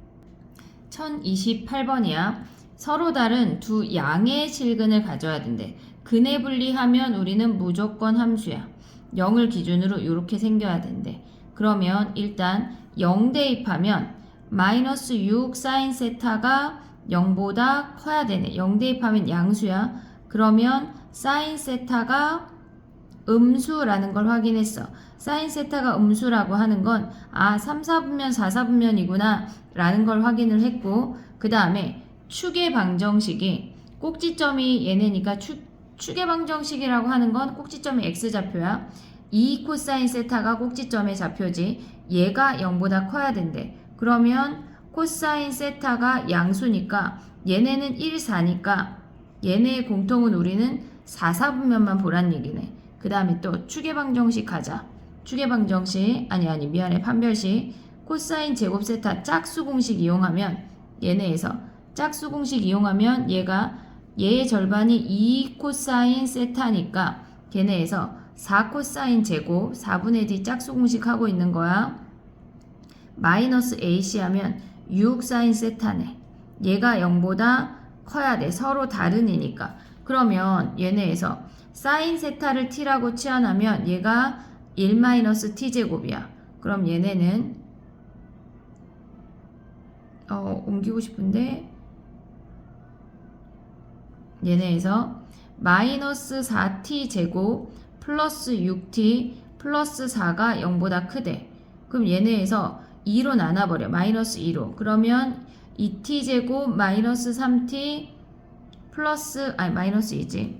1028번이야 서로 다른 두 양의 실근을 가져야 된대 근에 분리하면 우리는 무조건 함수야 0을 기준으로 이렇게 생겨야 된대 그러면 일단 0 대입하면 마이너스 6 사인 세타가 0보다 커야 되네 0 대입하면 양수야 그러면 사인 세타가 음수라는 걸 확인했어 사인 세타가 음수라고 하는 건 3, 4분면 4, 4분면이구나 라는 걸 확인을 했고 그 다음에 축의 방정식이 꼭지점이 얘네니까 축의 방정식이라고 하는 건 꼭지점이 x좌표야 2 코사인 세타가 꼭지점의 좌표지 얘가 0보다 커야 된대 그러면 코사인 세타가 양수니까 얘네는 1, 4니까 얘네의 공통은 우리는 4, 4분면만 보란 얘기네 그 다음에 또 축의 방정식 가자 축의 방정식 아니 미안해 판별식 코사인 제곱 세타 짝수 공식 이용하면 얘네에서 짝수 공식 이용하면 얘의 절반이 2 코사인 세타니까 걔네에서 4 코사인 제곱 4분의 d 짝수 공식 하고 있는 거야 마이너스 AC 하면 6 사인 세타네. 얘가 0보다 커야 돼. 서로 다른 이니까. 그러면 얘네에서 사인 세타를 t라고 치환하면 얘가 1 마이너스 t제곱이야. 그럼 얘네는 옮기고 싶은데 얘네에서 마이너스 4t 제곱 플러스 6t 플러스 4가 0보다 크대. 그럼 얘네에서 2로 나눠버려. 마이너스 2로. 그러면 2t 제곱 마이너스 3t 플러스 마이너스 2지.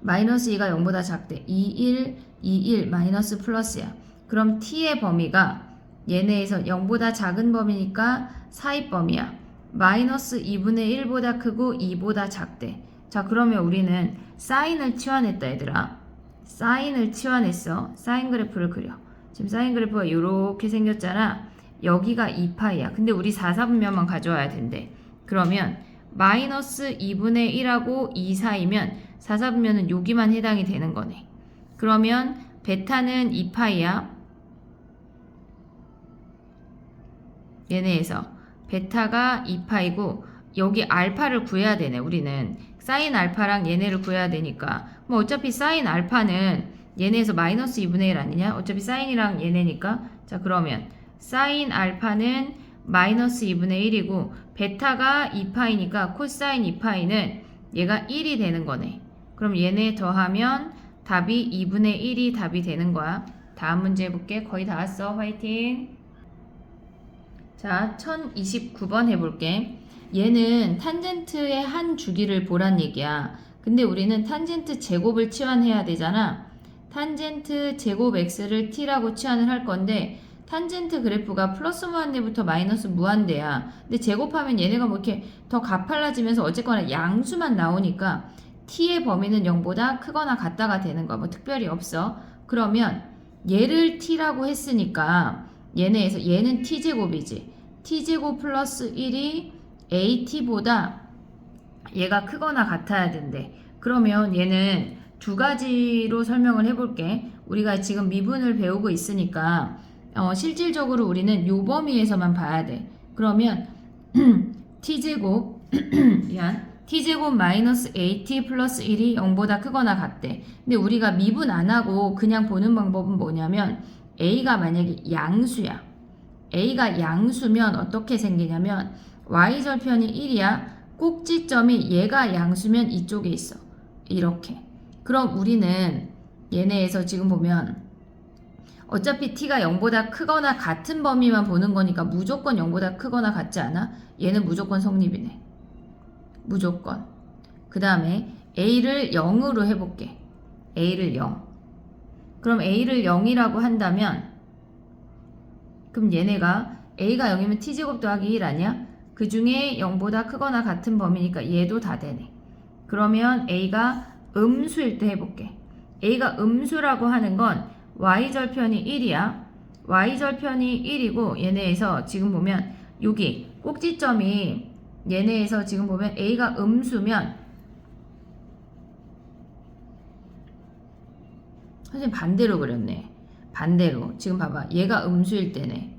마이너스 2가 0보다 작대. 2, 1 마이너스 플러스야. 그럼 t의 범위가 얘네에서 0보다 작은 범위니까 사입 범위야. 마이너스 2분의 1보다 크고 2보다 작대. 자, 그러면 우리는 사인을 치환했다 얘들아. 사인을 치환했어. 사인 그래프를 그려. 지금 사인 그래프가 이렇게 생겼잖아. 여기가 2파이야. 근데 우리 4, 4분면만 가져와야 된대. 그러면 마이너스 2분의 1하고 2 사이면 4, 4분면은 여기만 해당이 되는 거네. 그러면 베타는 2파이야. 얘네에서 베타가 2파이고 여기 알파를 구해야 되네. 우리는 사인 알파랑 얘네를 구해야 되니까 뭐 어차피 사인 알파는 얘네에서 마이너스 2분의 1 아니냐? 어차피 사인이랑 얘네니까. 자, 그러면 사인 알파는 마이너스 2분의 1이고 베타가 2파이니까 코사인 2파이는 얘가 1이 되는 거네. 그럼 얘네 더하면 답이 2분의 1이 답이 되는 거야. 다음 문제 해볼게. 거의 다 왔어. 화이팅! 자, 1029번 해볼게. 얘는 탄젠트의 한 주기를 보란 얘기야. 근데 우리는 탄젠트 제곱을 치환해야 되잖아. 탄젠트 제곱 x를 t라고 치환을 할 건데 탄젠트 그래프가 플러스 무한대부터 마이너스 무한대야. 근데 제곱하면 얘네가 뭐 이렇게 더 가팔라지면서 어쨌거나 양수만 나오니까 t의 범위는 0보다 크거나 같다가 되는 거야. 뭐 특별히 없어. 그러면 얘를 t라고 했으니까 얘네에서 얘는 t제곱이지. t제곱 플러스 1이 at보다 얘가 크거나 같아야 된대. 그러면 얘는 두 가지로 설명을 해볼게. 우리가 지금 미분을 배우고 있으니까 실질적으로 우리는 요 범위에서만 봐야 돼. 그러면 t제곱 t제곱 마이너스 at 플러스 1이 0보다 크거나 같대. 근데 우리가 미분 안 하고 그냥 보는 방법은 뭐냐면 a가 만약에 양수야. a가 양수면 어떻게 생기냐면 y절편이 1이야. 꼭지점이 얘가 양수면 이쪽에 있어. 이렇게. 그럼 우리는 얘네에서 지금 보면 어차피 t가 0보다 크거나 같은 범위만 보는 거니까 무조건 0보다 크거나 같지 않아? 얘는 무조건 성립이네. 무조건. 그 다음에 a를 0으로 해볼게. a를 0. 그럼 a를 0이라고 한다면 그럼 얘네가 a가 0이면 t제곱 더하기 1 아니야? 그 중에 0보다 크거나 같은 범위니까 얘도 다 되네. 그러면 a가 음수일 때 해볼게. a가 음수라고 하는 건 y절편이 1이야. y절편이 1이고 얘네에서 지금 보면 여기 꼭지점이 얘네에서 지금 보면 a가 음수면 선생님 반대로 그렸네. 반대로. 지금 봐봐. 얘가 음수일 때네.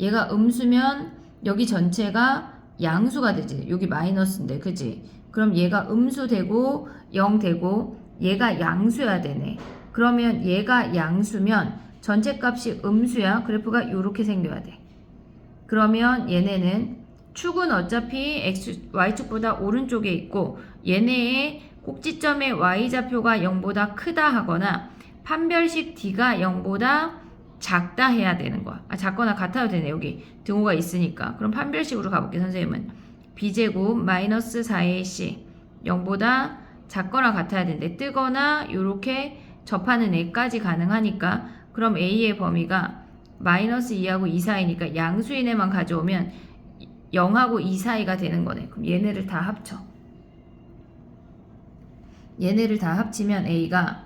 얘가 음수면 여기 전체가 양수가 되지. 여기 마이너스인데, 그지? 그럼 얘가 음수 되고 0 되고 얘가 양수여야 되네. 그러면 얘가 양수면 전체 값이 음수야. 그래프가 이렇게 생겨야 돼. 그러면 얘네는 축은 어차피 y축보다 오른쪽에 있고 얘네의 꼭지점의 y좌표가 0보다 크다 하거나 판별식 d가 0보다 작다 해야 되는 거야. 작거나 같아도 되네. 여기 등호가 있으니까. 그럼 판별식으로 가볼게. 선생님은 b제곱 마이너스 4ac 0보다 작거나 같아야 되는데 뜨거나 이렇게 접하는 애까지 가능하니까 그럼 a의 범위가 마이너스 2하고 2 사이니까 양수인 애만 가져오면 0하고 2 사이가 되는 거네. 그럼 얘네를 다 합쳐. 얘네를 다 합치면 a가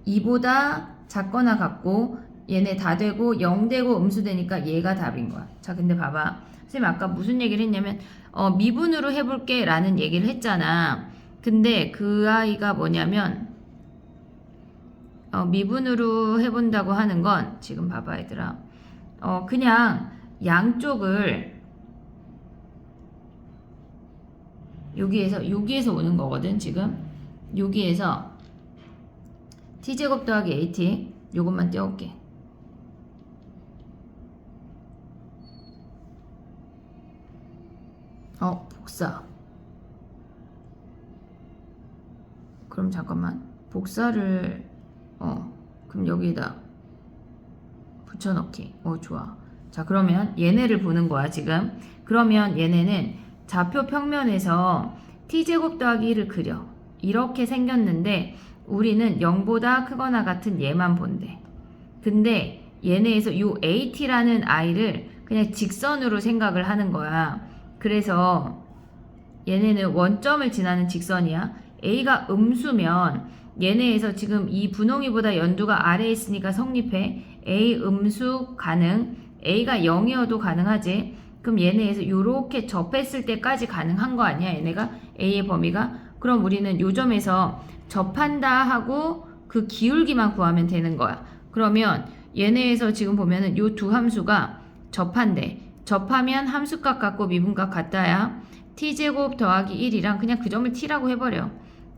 2보다 작거나 같고 얘네 다 되고 0 되고 음수 되니까 얘가 답인 거야. 자, 근데 봐봐. 선생님 아까 무슨 얘기를 했냐면 미분으로 해볼게 라는 얘기를 했잖아. 근데 그 아이가 뭐냐면 미분으로 해본다고 하는 건 지금 봐봐 얘들아. 그냥 양쪽을 여기에서 오는 거거든. 지금 여기에서 t제곱 더하기 at 요것만 떼올게. 복사. 그럼 잠깐만. 복사를 그럼 여기에다 붙여넣기. 좋아. 자, 그러면 얘네를 보는 거야, 지금. 그러면 얘네는 좌표 평면에서 t제곱 더하기 1을 그려. 이렇게 생겼는데 우리는 0보다 크거나 같은 얘만 본대. 근데 얘네에서 요 at라는 i를 그냥 직선으로 생각을 하는 거야. 그래서 얘네는 원점을 지나는 직선이야. a가 음수면 얘네에서 지금 이 분홍이보다 연두가 아래에 있으니까 성립해. a 음수 가능. a가 0이어도 가능하지. 그럼 얘네에서 요렇게 접했을 때까지 가능한 거 아니야, 얘네가? a의 범위가? 그럼 우리는 요 점에서 접한다 하고 그 기울기만 구하면 되는 거야. 그러면 얘네에서 지금 보면은 요 두 함수가 접한대. 접하면 함수값 같고 미분값 같다야. t제곱 더하기 1이랑 그냥 그 점을 t라고 해버려.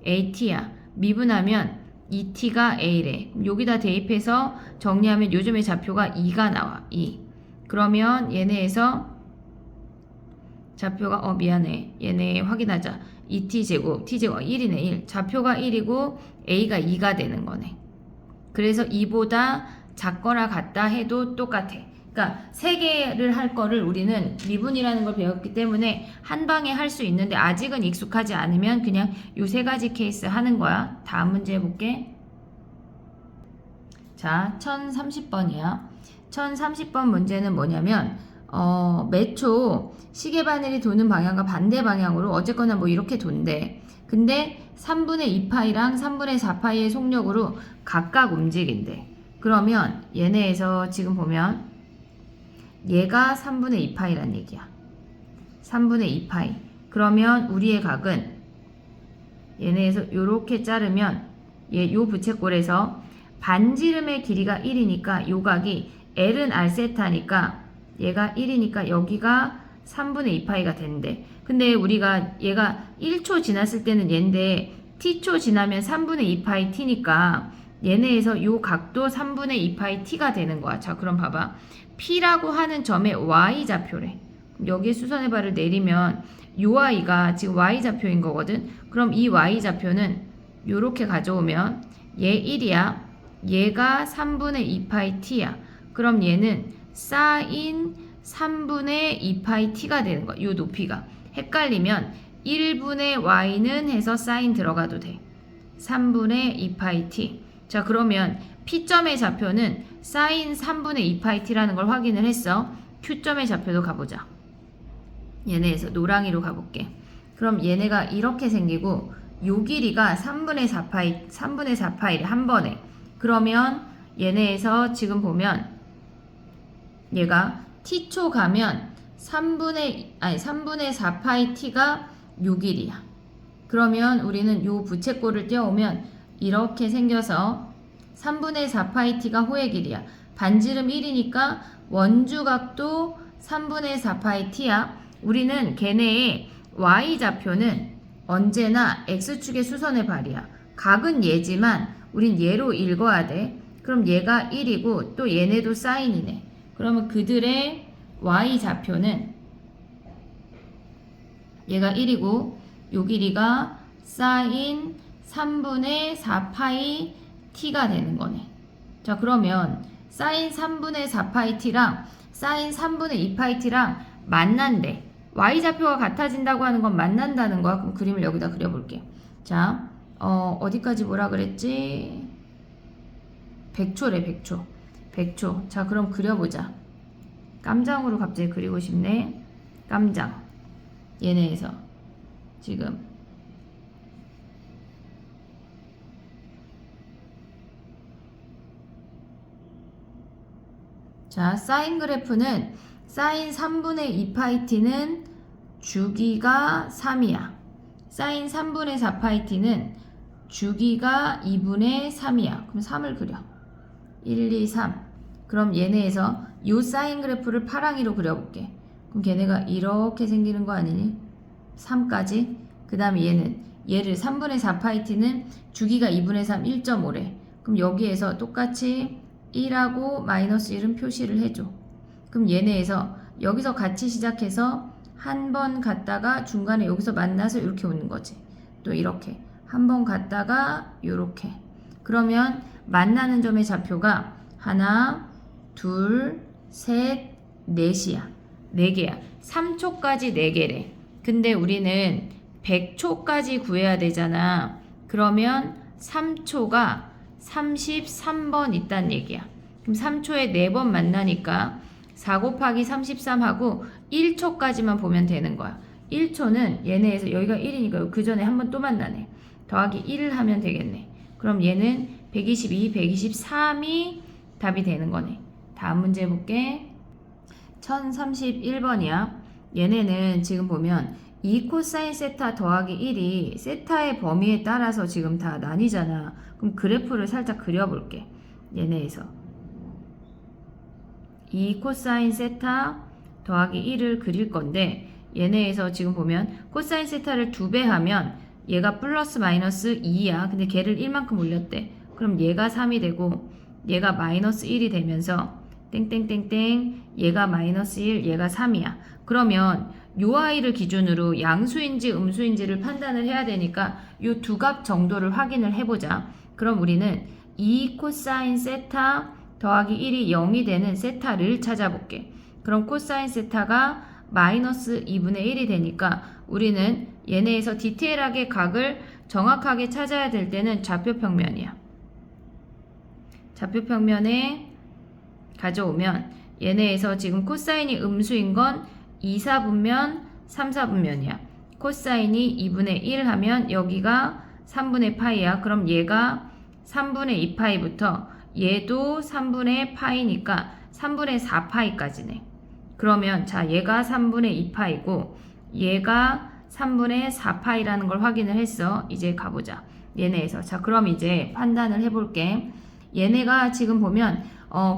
at야. 미분하면 2t가 a래. 여기다 대입해서 정리하면 요즘의 좌표가 2가 나와. 2. 그러면 얘네에서 좌표가 미안해. 얘네 확인하자. 2t제곱 t제곱 1이네 1. 좌표가 1이고 a가 2가 되는 거네. 그래서 2보다 작거나 같다 해도 똑같아. 그러니까 세 개를 할 거를 우리는 미분이라는 걸 배웠기 때문에 한 방에 할 수 있는데 아직은 익숙하지 않으면 그냥 요 세 가지 케이스 하는 거야. 다음 문제 해볼게. 자, 1030번이야. 1030번 문제는 뭐냐면 매 초 시계 바늘이 도는 방향과 반대 방향으로 어쨌거나 뭐 이렇게 돈대. 근데 3분의 2파이랑 3분의 4파이의 속력으로 각각 움직인대. 그러면 얘네에서 지금 보면 얘가 3분의 2파이란 얘기야. 3분의 2파이. 그러면 우리의 각은 얘네에서 요렇게 자르면 요 부채꼴에서 반지름의 길이가 1이니까 요 각이 L은 R세타니까 얘가 1이니까 여기가 3분의 2파이가 된대. 근데 우리가 얘가 1초 지났을 때는 얘인데 t초 지나면 3분의 2파이 t니까 얘네에서 요 각도 3분의 2파이 t가 되는 거야. 자, 그럼 봐봐. P라고 하는 점의 y좌표래. 여기에 수선의 발을 내리면 요 y가 지금 y좌표인 거거든. 그럼 이 y좌표는 요렇게 가져오면 얘 1이야. 얘가 3분의 2파이 t야. 그럼 얘는 사인 3분의 2파이 t가 되는 거야. 요 높이가. 헷갈리면 1분의 y는 해서 사인 들어가도 돼. 3분의 2파이 t. 자, 그러면 P점의 좌표는 사인 3분의 2파이 t라는 걸 확인을 했어. Q점의 좌표도 가보자. 얘네에서 노랑이로 가볼게. 그럼 얘네가 이렇게 생기고 요 길이가 3분의 4파이래 한 번에. 그러면 얘네에서 지금 보면 얘가 t초 가면 3분의 4파이 t가 요 길이야. 그러면 우리는 요 부채꼴을 떼어오면 이렇게 생겨서 3분의 4파이 t가 호의 길이야. 반지름 1이니까 원주각도 3분의 4파이 t야. 우리는 걔네의 y좌표는 언제나 x축의 수선의 발이야. 각은 얘지만 우린 얘로 읽어야 돼. 그럼 얘가 1이고 또 얘네도 사인이네. 그러면 그들의 y좌표는 얘가 1이고 요 길이가 사인 3분의 4파이 t가 되는 거네. 자, 그러면 사인 3분의 4파이 t랑 사인 3분의 2파이 t랑 만난대. y좌표가 같아진다고 하는 건 만난다는 거야. 그럼 그림을 여기다 그려볼게. 자, 어디까지 뭐라 그랬지? 100초래, 100초. 100초. 자, 그럼 그려보자. 깜장으로 갑자기 그리고 싶네. 깜장. 얘네에서 지금 자, 사인 그래프는 사인 3분의 2파이 t는 주기가 3이야. 사인 3분의 4파이 t는 주기가 2분의 3이야. 그럼 3을 그려. 1, 2, 3. 그럼 얘네에서 요 사인 그래프를 파랑이로 그려볼게. 그럼 걔네가 이렇게 생기는 거 아니니? 3까지. 그 다음에 얘를 3분의 4파이 t는 주기가 2분의 3 1.5래. 그럼 여기에서 똑같이 1하고 마이너스 1은 표시를 해줘. 그럼 얘네에서 여기서 같이 시작해서 한 번 갔다가 중간에 여기서 만나서 이렇게 오는 거지. 또 이렇게 한 번 갔다가 이렇게. 그러면 만나는 점의 좌표가 하나, 둘, 셋, 넷이야. 4개야. 3초까지 4개래. 근데 우리는 100초까지 구해야 되잖아. 그러면 3초가 33번 있단 얘기야. 그럼 3초에 4번 만나니까 4 곱하기 33하고 1초까지만 보면 되는 거야. 1초는 얘네에서 여기가 1이니까 그 전에 한 번 또 만나네. 더하기 1을 하면 되겠네. 그럼 얘는 122, 123이 답이 되는 거네. 다음 문제 볼게. 1031번이야. 얘네는 지금 보면 2 코사인 세타 더하기 1이 세타의 범위에 따라서 지금 다 나뉘잖아. 그럼 그래프를 살짝 그려볼게. 얘네에서 2 코사인 세타 더하기 1을 그릴 건데 얘네에서 지금 보면 코사인 세타를 2배 하면 얘가 플러스 마이너스 2야. 근데 걔를 1만큼 올렸대. 그럼 얘가 3이 되고 얘가 마이너스 1이 되면서 땡땡땡땡 얘가 마이너스 1 얘가 3이야. 그러면 요 아이를 기준으로 양수인지 음수인지를 판단을 해야 되니까 요 두 값 정도를 확인을 해보자. 그럼 우리는 2 코사인 세타 더하기 1이 0이 되는 세타를 찾아볼게. 그럼 코사인 세타가 마이너스 2분의 1이 되니까 우리는 얘네에서 디테일하게 각을 정확하게 찾아야 될 때는 좌표평면이야. 좌표평면에 가져오면 얘네에서 지금 코사인이 음수인 건 2, 4분면, 3, 4분면이야. 코사인이 2분의 1 하면 여기가 3분의 파이야. 그럼 얘가 3분의 2파이부터 얘도 3분의 파이니까 3분의 4파이까지네. 그러면 자 얘가 3분의 2파이고 얘가 3분의 4파이라는 걸 확인을 했어. 이제 가보자. 얘네에서. 자 그럼 이제 판단을 해볼게. 얘네가 지금 보면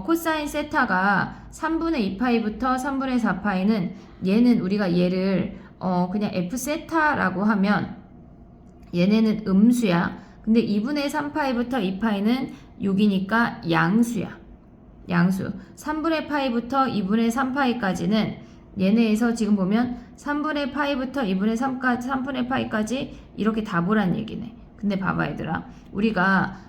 코사인 세타가 3분의 2파이부터 3분의 4파이는 얘는 우리가 얘를 그냥 f 세타라고 하면 얘네는 음수야. 근데 2분의 3파이부터 2파이는 6이니까 양수야. 양수. 3분의 파이부터 2분의 3파이까지는 얘네에서 지금 보면 3분의 파이부터 2분의 3분의 파이까지 이렇게 다 보란 얘기네. 근데 봐봐 얘들아. 우리가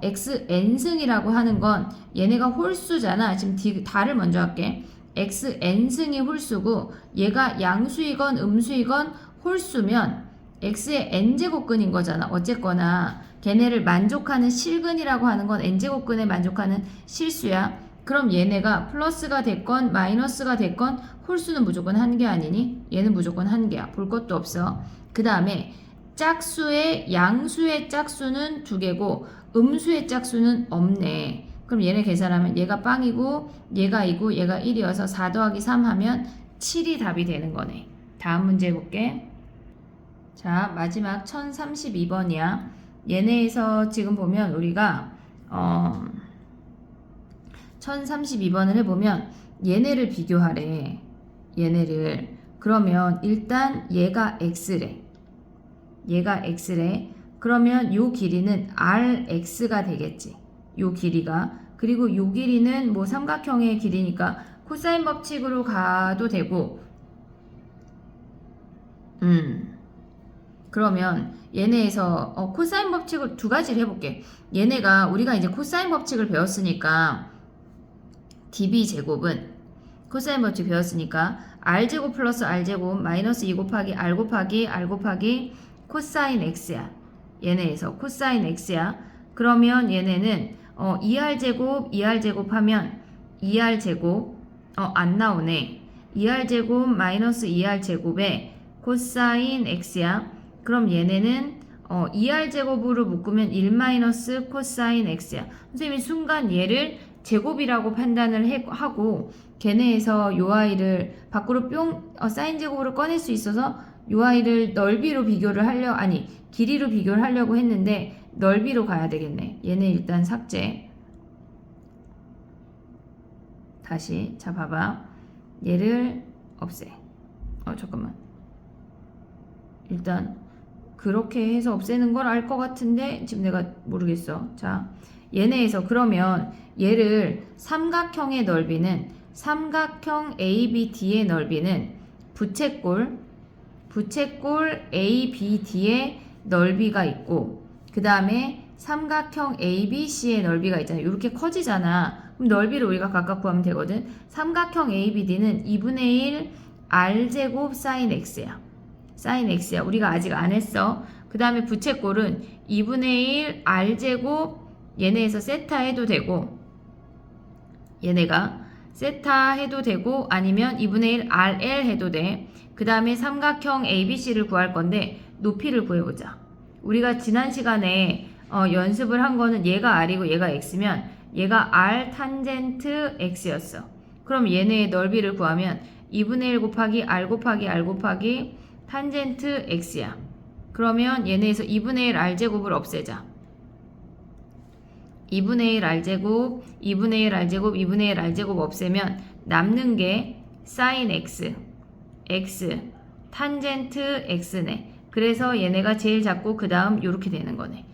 xn승이라고 하는 건 얘네가 홀수잖아. 지금 다를 먼저 할게. xn승이 홀수고 얘가 양수이건 음수이건 홀수면 x의 n제곱근인 거잖아. 어쨌거나 걔네를 만족하는 실근이라고 하는 건 n제곱근에 만족하는 실수야. 그럼 얘네가 플러스가 됐건 마이너스가 됐건 홀수는 무조건 한 개 아니니? 얘는 무조건 한 개야. 볼 것도 없어. 그 다음에 짝수의 양수의 짝수는 2개고 음수의 짝수는 없네. 그럼 얘네 계산하면 얘가 빵이고 얘가 2고 얘가 1이어서 4 더하기 3 하면 7이 답이 되는 거네. 다음 문제 해볼게. 자 마지막 1032번이야. 얘네에서 지금 보면 우리가 1032번을 해보면 얘네를 비교하래. 얘네를. 그러면 일단 얘가 x래. 얘가 x래. 그러면 요 길이는 rx가 되겠지. 요 길이가. 그리고 요 길이는 뭐 삼각형의 길이니까 코사인 법칙으로 가도 되고 그러면 얘네에서 코사인 법칙을 두 가지를 해볼게. 얘네가 우리가 이제 코사인 법칙을 배웠으니까 db 제곱은 코사인 법칙 배웠으니까 r제곱 플러스 r제곱 마이너스 2 곱하기 r 곱하기 r 곱하기 코사인 x야. 얘네에서 코사인 x야. 그러면 얘네는 2r제곱 2r제곱 하면 2r제곱 안 나오네. 2r제곱 마이너스 2r제곱에 코사인 x야. 그럼 얘네는 2r제곱으로 묶으면 1 마이너스 코사인 x야. 선생님이 순간 얘를 제곱이라고 판단을 하고 걔네에서 요 아이를 밖으로 사인 제곱으로 꺼낼 수 있어서 요 아이를 넓이로 비교를 길이로 비교를 하려고 했는데 넓이로 가야 되겠네. 얘네 일단 삭제. 다시 자 봐봐. 얘를 없애. 잠깐만. 일단 그렇게 해서 없애는 걸 알 것 같은데 지금 내가 모르겠어. 자, 얘네에서 그러면 얘를 삼각형의 넓이는 삼각형 ABD의 넓이는 부채꼴 ABD의 넓이가 있고 그 다음에 삼각형 ABC의 넓이가 있잖아. 이렇게 커지잖아. 그럼 넓이를 우리가 각각 구하면 되거든. 삼각형 ABD는 2분의 1 R제곱 sin X야. sin X야. 우리가 아직 안 했어. 그 다음에 부채꼴은 2분의 1 R제곱 얘네에서 세타 해도 되고 얘네가 세타 해도 되고 아니면 2분의 1 RL 해도 돼. 그 다음에 삼각형 ABC를 구할 건데 높이를 구해보자. 우리가 지난 시간에 연습을 한 거는 얘가 R이고 얘가 X면 얘가 R 탄젠트 X였어. 그럼 얘네의 넓이를 구하면 2분의 1 곱하기 R 곱하기 R 곱하기 탄젠트 X야. 그러면 얘네에서 2분의 1 R제곱을 없애자. 2분의 1 R제곱, 2분의 1 R제곱, 2분의 1 R제곱 없애면 남는 게 sin X, X, 탄젠트 X네. 그래서 얘네가 제일 작고 그 다음 요렇게 되는 거네.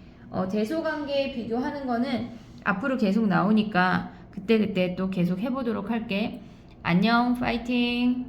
대소관계 비교하는 거는 앞으로 계속 나오니까 그때 또 계속 해보도록 할게. 안녕, 파이팅!